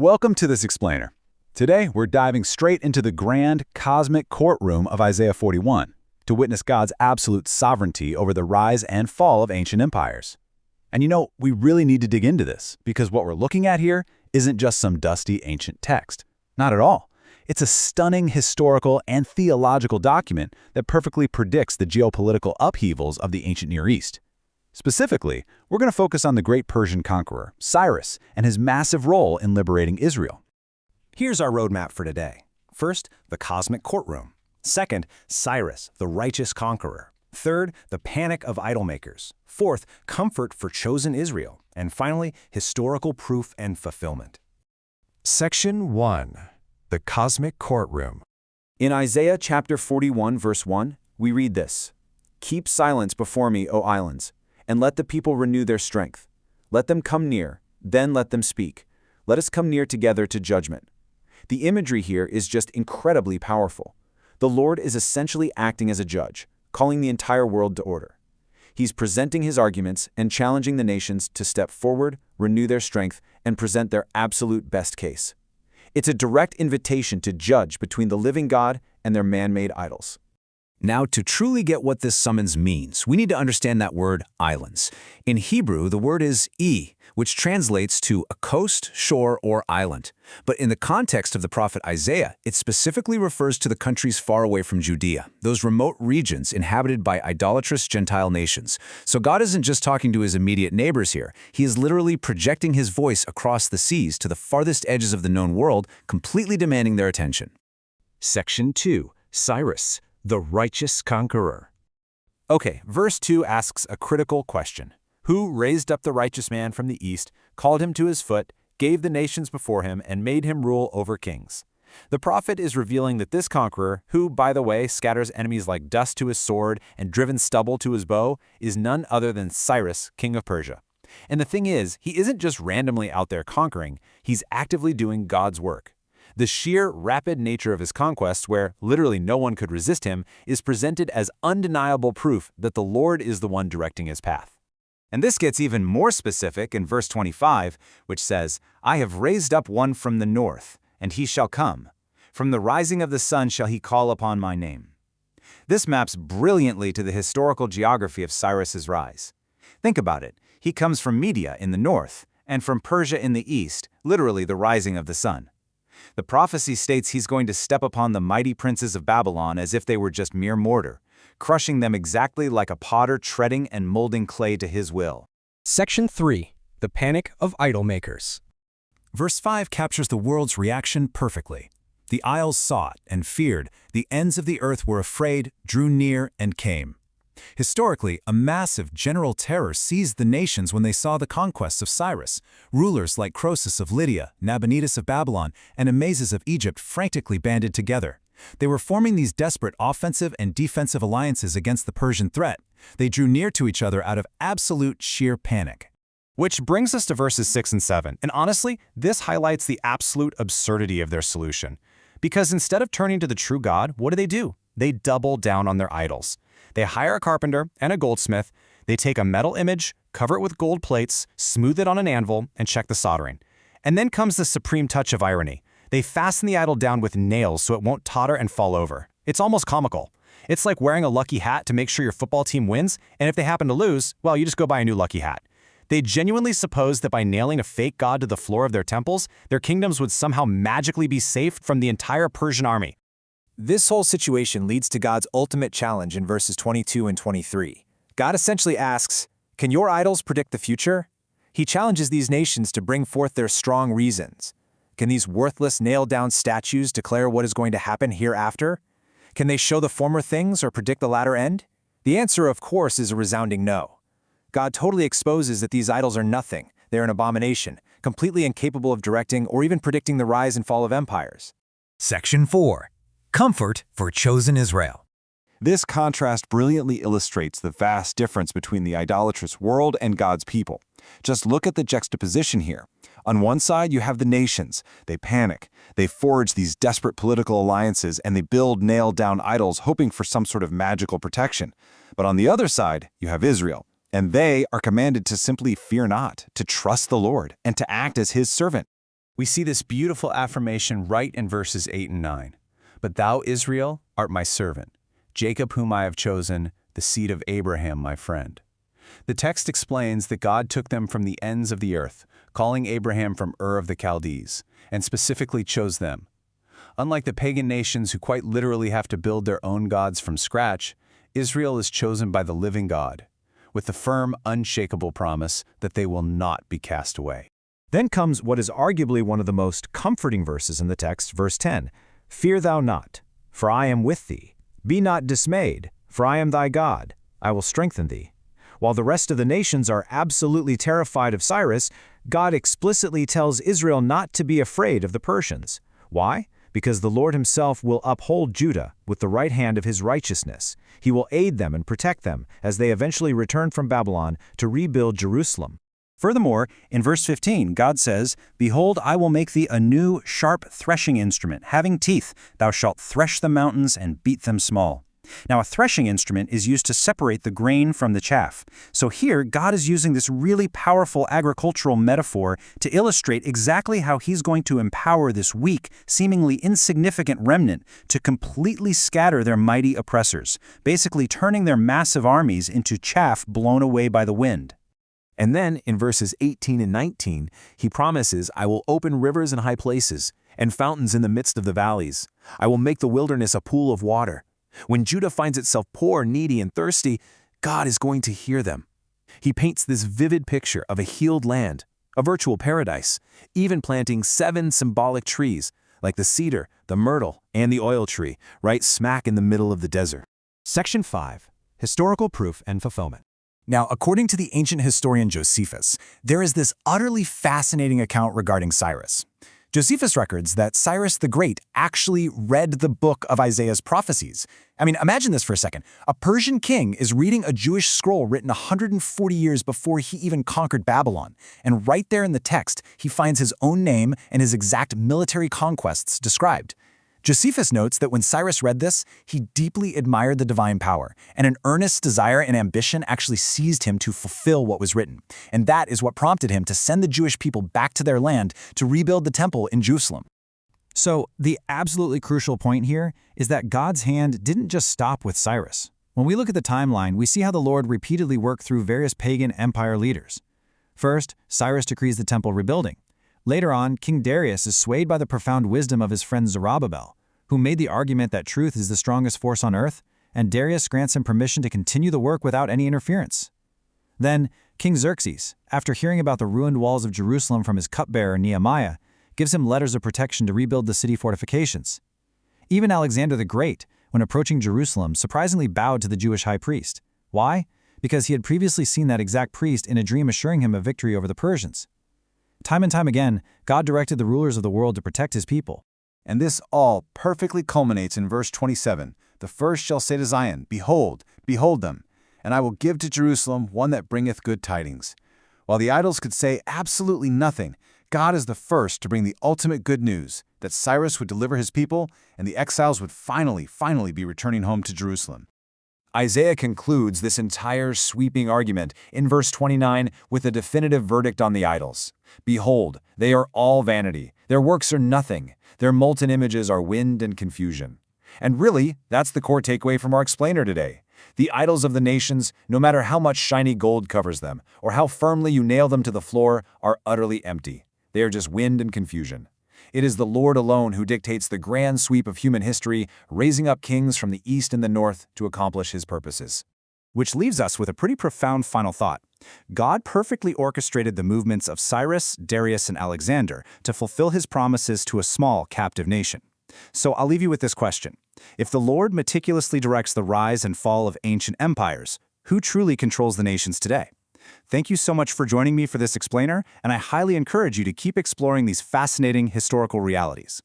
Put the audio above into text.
Welcome to this explainer. Today, we're diving straight into the grand cosmic courtroom of Isaiah 41 to witness God's absolute sovereignty over the rise and fall of ancient empires. And we really need to dig into this because what we're looking at here isn't just some dusty ancient text. Not at all. It's a stunning historical and theological document that perfectly predicts the geopolitical upheavals of the ancient Near East. Specifically, we're going to focus on the great Persian conqueror, Cyrus, and his massive role in liberating Israel. Here's our roadmap for today. First, the cosmic courtroom. Second, Cyrus, the righteous conqueror. Third, the panic of idol makers. Fourth, comfort for chosen Israel. And finally, historical proof and fulfillment. Section 1. The Cosmic Courtroom. In Isaiah chapter 41, verse 1, we read this: "Keep silence before me, O islands, and let the people renew their strength. Let them come near, then let them speak. Let us come near together to judgment." The imagery here is just incredibly powerful. The Lord is essentially acting as a judge, calling the entire world to order. He's presenting his arguments and challenging the nations to step forward, renew their strength, and present their absolute best case. It's a direct invitation to judge between the living God and their man-made idols. Now, to truly get what this summons means, we need to understand that word islands. In Hebrew, the word is which translates to a coast, shore, or island. But in the context of the prophet Isaiah, it specifically refers to the countries far away from Judea, those remote regions inhabited by idolatrous Gentile nations. So God isn't just talking to his immediate neighbors here. He is literally projecting his voice across the seas to the farthest edges of the known world, completely demanding their attention. Section 2. Cyrus, the righteous conqueror. Okay, verse 2 asks a critical question. Who raised up the righteous man from the east, called him to his foot, gave the nations before him, and made him rule over kings? The prophet is revealing that this conqueror, who, by the way, scatters enemies like dust to his sword and driven stubble to his bow, is none other than Cyrus, king of Persia. And the thing is, he isn't just randomly out there conquering, he's actively doing God's work. The sheer, rapid nature of his conquests, where literally no one could resist him, is presented as undeniable proof that the Lord is the one directing his path. And this gets even more specific in verse 25, which says, "I have raised up one from the north, and he shall come. From the rising of the sun shall he call upon my name." This maps brilliantly to the historical geography of Cyrus's rise. Think about it. He comes from Media in the north, and from Persia in the east, literally the rising of the sun. The prophecy states he's going to step upon the mighty princes of Babylon as if they were just mere mortar, crushing them exactly like a potter treading and molding clay to his will. Section 3. The Panic of Idol Makers. Verse 5 captures the world's reaction perfectly. The isles saw it and feared, the ends of the earth were afraid, drew near, and came. Historically, a massive general terror seized the nations when they saw the conquests of Cyrus. Rulers like Croesus of Lydia, Nabonidus of Babylon, and Amasis of Egypt frantically banded together. They were forming these desperate offensive and defensive alliances against the Persian threat. They drew near to each other out of absolute sheer panic. Which brings us to verses 6 and 7. And honestly, this highlights the absolute absurdity of their solution. Because instead of turning to the true God, what do? They double down on their idols. They hire a carpenter and a goldsmith. They take a metal image, cover it with gold plates, smooth it on an anvil, and check the soldering. And then comes the supreme touch of irony. They fasten the idol down with nails so it won't totter and fall over. It's almost comical. It's like wearing a lucky hat to make sure your football team wins, and if they happen to lose, well, you just go buy a new lucky hat. They genuinely suppose that by nailing a fake god to the floor of their temples, their kingdoms would somehow magically be safe from the entire Persian army. This whole situation leads to God's ultimate challenge in verses 22 and 23. God essentially asks, "Can your idols predict the future?" He challenges these nations to bring forth their strong reasons. Can these worthless nailed-down statues declare what is going to happen hereafter? Can they show the former things or predict the latter end? The answer, of course, is a resounding no. God totally exposes that these idols are nothing. They're an abomination, completely incapable of directing or even predicting the rise and fall of empires. Section 4. Comfort for chosen Israel. This contrast brilliantly illustrates the vast difference between the idolatrous world and God's people. Just look at the juxtaposition here. On one side, you have the nations. They panic. They forge these desperate political alliances and they build nailed-down idols hoping for some sort of magical protection. But on the other side, you have Israel. And they are commanded to simply fear not, to trust the Lord, and to act as his servant. We see this beautiful affirmation right in verses 8 and 9. But thou, Israel, art my servant, Jacob whom I have chosen, the seed of Abraham my friend. The text explains that God took them from the ends of the earth, calling Abraham from Ur of the Chaldees, and specifically chose them. Unlike the pagan nations who quite literally have to build their own gods from scratch, Israel is chosen by the living God, with the firm, unshakable promise that they will not be cast away. Then comes what is arguably one of the most comforting verses in the text, verse 10. Fear thou not, for I am with thee. Be not dismayed, for I am thy God. I will strengthen thee. While the rest of the nations are absolutely terrified of Cyrus, God explicitly tells Israel not to be afraid of the Persians. Why? Because the Lord himself will uphold Judah with the right hand of his righteousness. He will aid them and protect them as they eventually return from Babylon to rebuild Jerusalem. Furthermore, in verse 15, God says, Behold, I will make thee a new, sharp threshing instrument, having teeth. Thou shalt thresh the mountains and beat them small. Now, a threshing instrument is used to separate the grain from the chaff. So here, God is using this really powerful agricultural metaphor to illustrate exactly how he's going to empower this weak, seemingly insignificant remnant to completely scatter their mighty oppressors, basically turning their massive armies into chaff blown away by the wind. And then, in verses 18 and 19, he promises, I will open rivers in high places, and fountains in the midst of the valleys. I will make the wilderness a pool of water. When Judah finds itself poor, needy, and thirsty, God is going to hear them. He paints this vivid picture of a healed land, a virtual paradise, even planting 7 symbolic trees, like the cedar, the myrtle, and the oil tree, right smack in the middle of the desert. Section 5. Historical Proof and Fulfillment. Now, according to the ancient historian Josephus, there is this utterly fascinating account regarding Cyrus. Josephus records that Cyrus the Great actually read the book of Isaiah's prophecies. I mean, imagine this for a second. A Persian king is reading a Jewish scroll written 140 years before he even conquered Babylon. And right there in the text, he finds his own name and his exact military conquests described. Josephus notes that when Cyrus read this, he deeply admired the divine power, and an earnest desire and ambition actually seized him to fulfill what was written. And that is what prompted him to send the Jewish people back to their land to rebuild the temple in Jerusalem. So, the absolutely crucial point here is that God's hand didn't just stop with Cyrus. When we look at the timeline, we see how the Lord repeatedly worked through various pagan empire leaders. First, Cyrus decrees the temple rebuilding. Later on, King Darius is swayed by the profound wisdom of his friend Zerubbabel, who made the argument that truth is the strongest force on earth, and Darius grants him permission to continue the work without any interference. Then, King Xerxes, after hearing about the ruined walls of Jerusalem from his cupbearer Nehemiah, gives him letters of protection to rebuild the city fortifications. Even Alexander the Great, when approaching Jerusalem, surprisingly bowed to the Jewish high priest. Why? Because he had previously seen that exact priest in a dream assuring him of victory over the Persians. Time and time again, God directed the rulers of the world to protect his people. And this all perfectly culminates in verse 27. The first shall say to Zion, Behold, behold them, and I will give to Jerusalem one that bringeth good tidings. While the idols could say absolutely nothing, God is the first to bring the ultimate good news, that Cyrus would deliver his people, and the exiles would finally be returning home to Jerusalem. Isaiah concludes this entire sweeping argument in verse 29 with a definitive verdict on the idols. Behold, they are all vanity. Their works are nothing. Their molten images are wind and confusion. And really, that's the core takeaway from our explainer today. The idols of the nations, no matter how much shiny gold covers them, or how firmly you nail them to the floor, are utterly empty. They are just wind and confusion. It is the Lord alone who dictates the grand sweep of human history, raising up kings from the east and the north to accomplish his purposes. Which leaves us with a pretty profound final thought. God perfectly orchestrated the movements of Cyrus, Darius, and Alexander to fulfill his promises to a small, captive nation. So I'll leave you with this question. If the Lord meticulously directs the rise and fall of ancient empires, who truly controls the nations today? Thank you so much for joining me for this explainer, and I highly encourage you to keep exploring these fascinating historical realities.